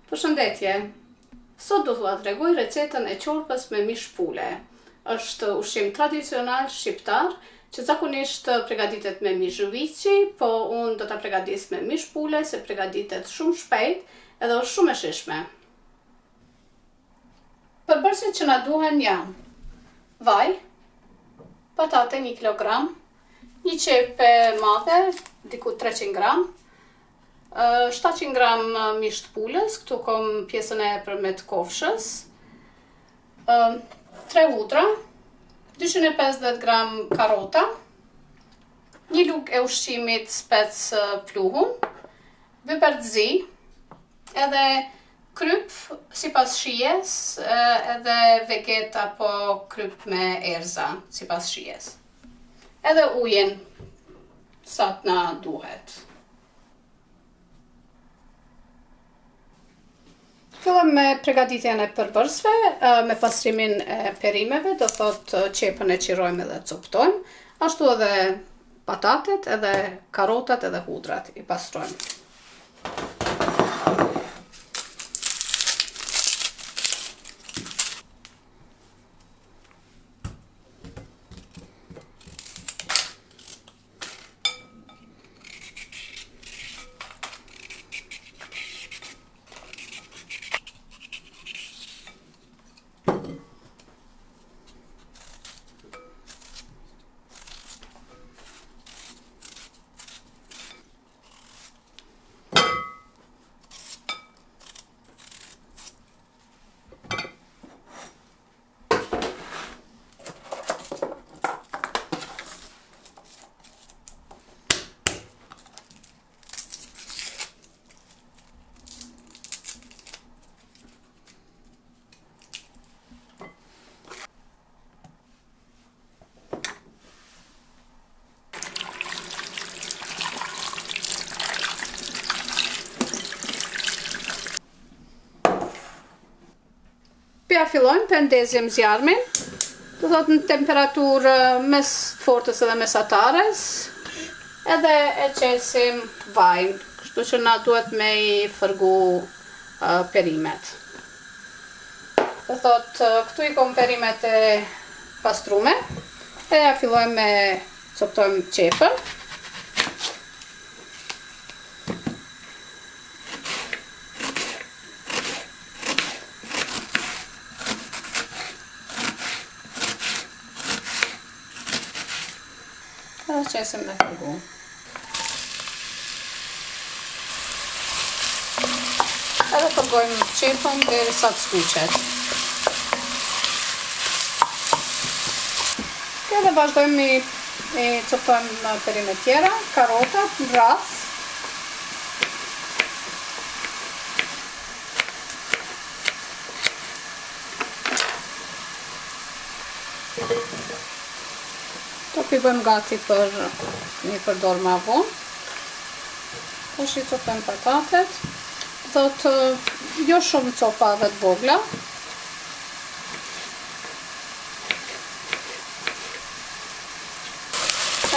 Përshëndetje! Sot do t'ua tregoj recetën e qorpës me mish pule. Është ushqim tradicional shqiptar që zakonisht përgatitet me mish viçi, po unë do ta përgatis me mish pule se përgatitet shumë shpejt edhe është shumë e shijshme. Përbërësit që na duhen janë vaj, patate 1 kg, një qepe madhe, diku 300 gram, 700 gram mish të pulës, këtu kom pjesën e përmet kofshës, 3 hudra, 250 gram karota, një lugë e ushqimit spec pluhun, biber të zi, edhe kryp sipas shijes, edhe veget apo kryp me erza sipas shijes. Edhe ujin sa t'na duhet. Fillojmë me përgatitjen e përbërësve, me pastrimin e perimeve, do thot qepën e qirojmë edhe coptojmë, ashtu edhe patatet, edhe karotat, edhe hudrat i pastrojmë. Ja fillojmë të ndezim zjarmin, do thot në temperaturë mes fortës edhe mesatares, edhe e qesim vajin, kështu që na duhet me I fërgu perimet. Do thot këtu I kom perimet e pastrume, e ja fillojmë me coptojmë qepën. Edhe qesim me fërgu. Edhe fërgojmë qepën derisa të skuqet. Edhe vazhdojmë I coptojmë perimet tjera, karotat në rrath. I bëjmë gati për një përdor ma vonë. Tash I coptojmë patatet. Thot jo shumë copa dhe të vogla.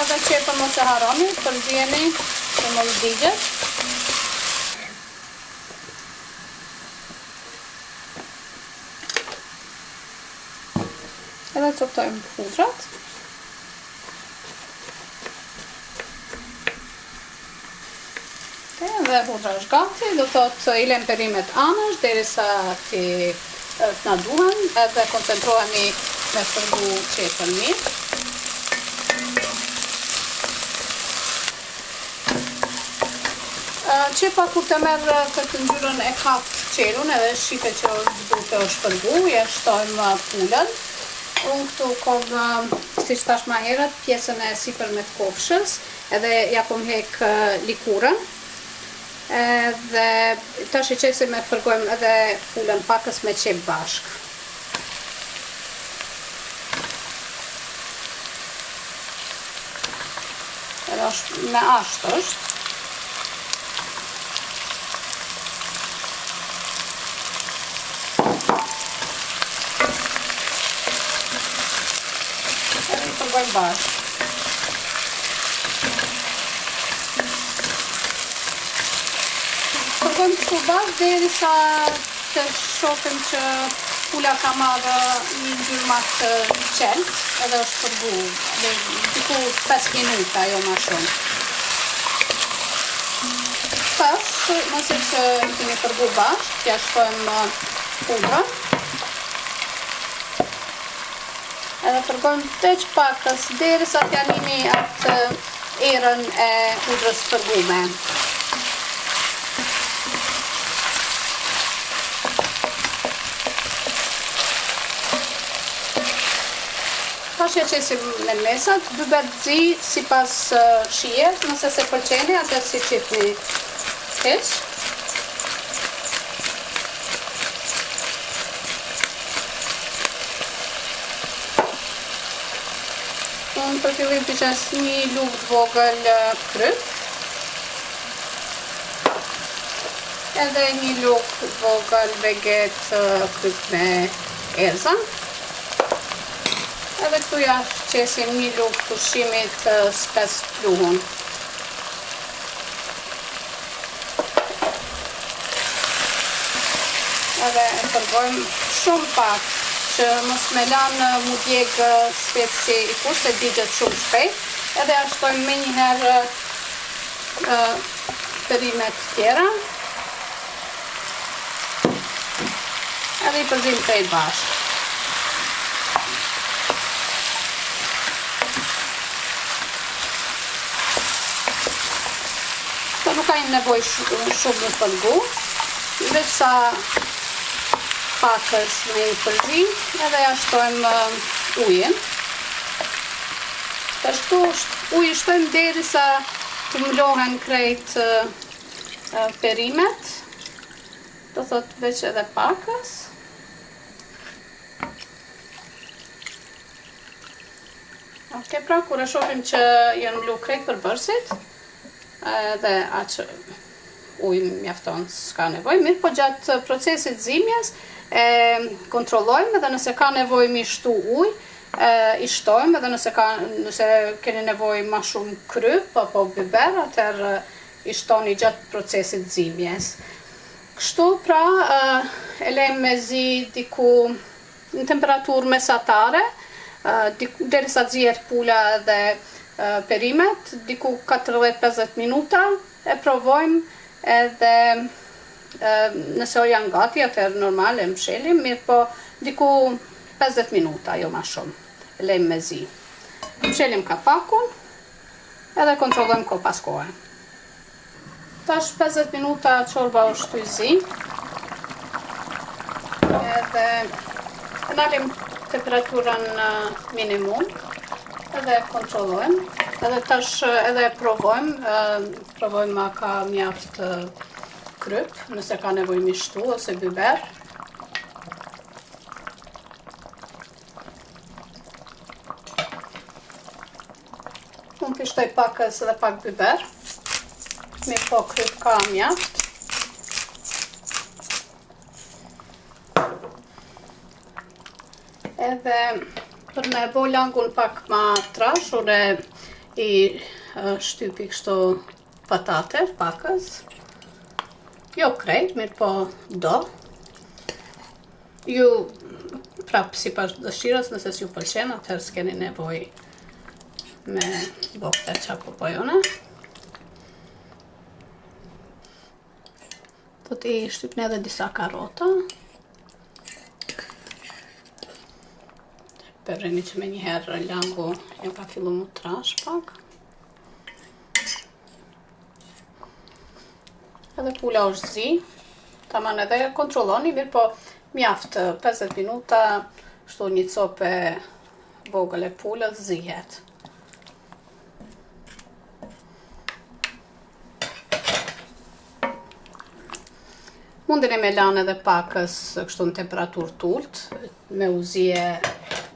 Edhe qepën mos e harroni, përzjeni që mos digjet. Edhe coptojmë hudrat. Dhe hudra është gati, do thot I lëm perimet anash derisa t'na duhen, edhe koncentrohemi me fërgu qepën mirë. Qepa kur të merr këtë ngjyrën e kaftë qelun, edhe shihet që duke është fërgu, ja shtojmë pulën. Unë këtu kom, siç thash ma herët, pjesën e sipërme të kofshës, edhe ja kom hek likurën. Edhe tash I qesim e fërgojmë edhe pulën pakës me qep bashk. Edhe është me ashtë është. Edhe I fërgojmë bashk. Fërgojmë kështu bashkë derisa të shohim që pula ka marrë një ngjyrë të qeltë edhe është fërgu, dhe diku 5 minuta, jo ma shumë. Tash, mëse që i kemi fërgu bashkë, t'ja shtojmë pudrën. Edhe fërgojmë teq pakës derisa t'ja nimi atë erën e pudrës fërgume. Tash ja qesim në mesat, biber të zi si pas shijes, nëse se pëlqeni, atër si qipni heq. Unë për fillim të qes një lugë të vogël kryp, edhe një lugë të vogël veget kryp me erza. Edhe këtu ja qesim një lugë të ushqimit spes pluhun. Edhe e përgojmë shumë pak që mos me lanë mu djegë speci i kush se digjet shumë shpejt. Edhe ja shtojmë me njëherë perimet tjera. Edhe i përzim krejt bashkë. Nuk ka një nevoj shumë në përgu, veç sa pakës me i përzim, edhe ja shtojmë ujin. Kështu ujë shtojmë derisa të mlohen krejt perimet, do thot veç edhe pakës. Ok, pra, kur e shohim që janë mlu krejt përbërësit, edhe aqë ujë mjafton s'ka nevoj, mirë po gjatë procesit zimjes e kontrollojmë edhe nëse ka nevoj mi shtu ujë, i shtojmë edhe nëse keni nevoj ma shumë kryp apo biber, atër i shtoni gjatë procesit zimjes. Kështu pra e lejmë me zi diku në temperaturë mesatare, derisa zihet pula dhe perimet, diku 40-50 minuta, e provojmë edhe nëse o janë gati, atër normal e mshelim, mirë po diku 50 minuta, jo ma shumë, e lejmë me zi. Mshelim kapakun edhe kontrollojmë ko pas kohë. Tash 50 minuta çorba është i zi, edhe nalim temperaturën minimum, edhe kontrollojmë, edhe tash edhe provojmë a ka mjaft kryp, nëse ka nevoj mi shtu ose biber. Unë pishtoj pakës edhe pak biber, mi po kryp ka mjaft. Edhe për me bo langun pak ma trash, unë i shtypi kështu patate, pakës. Jo krejt, mirë po do. Ju prap si pas dëshirës, nëse s'ju pëlqen, atëherë s'keni nevoj me bo këtë qapo pojone. Do t'i shtypne edhe disa karota. Përreni që me njëherë langu jam ka fillu mu trash pak. Edhe pula është zi, taman edhe kontrolloni, mirë po mjaft 50 minuta, shtu një cope vogël e pulës zihet. Mundeni me lanë edhe pakës kështu në temperaturë t'ullt, me uzije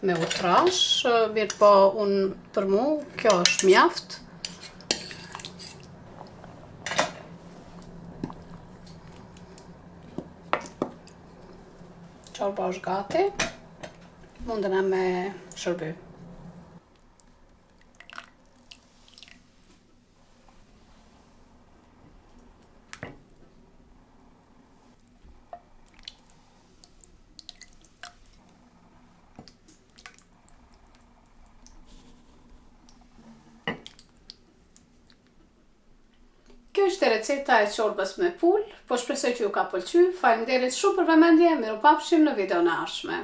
me utrash, mirë po unë për mu, kjo është mjaft. Çorba është gati, mundena me shërby. ishte receta e çorbës me pul, po shpresoj që ju ka pëlqyer. Faleminderit shumë për vëmendje, miru pafshim në videon e ardhshme.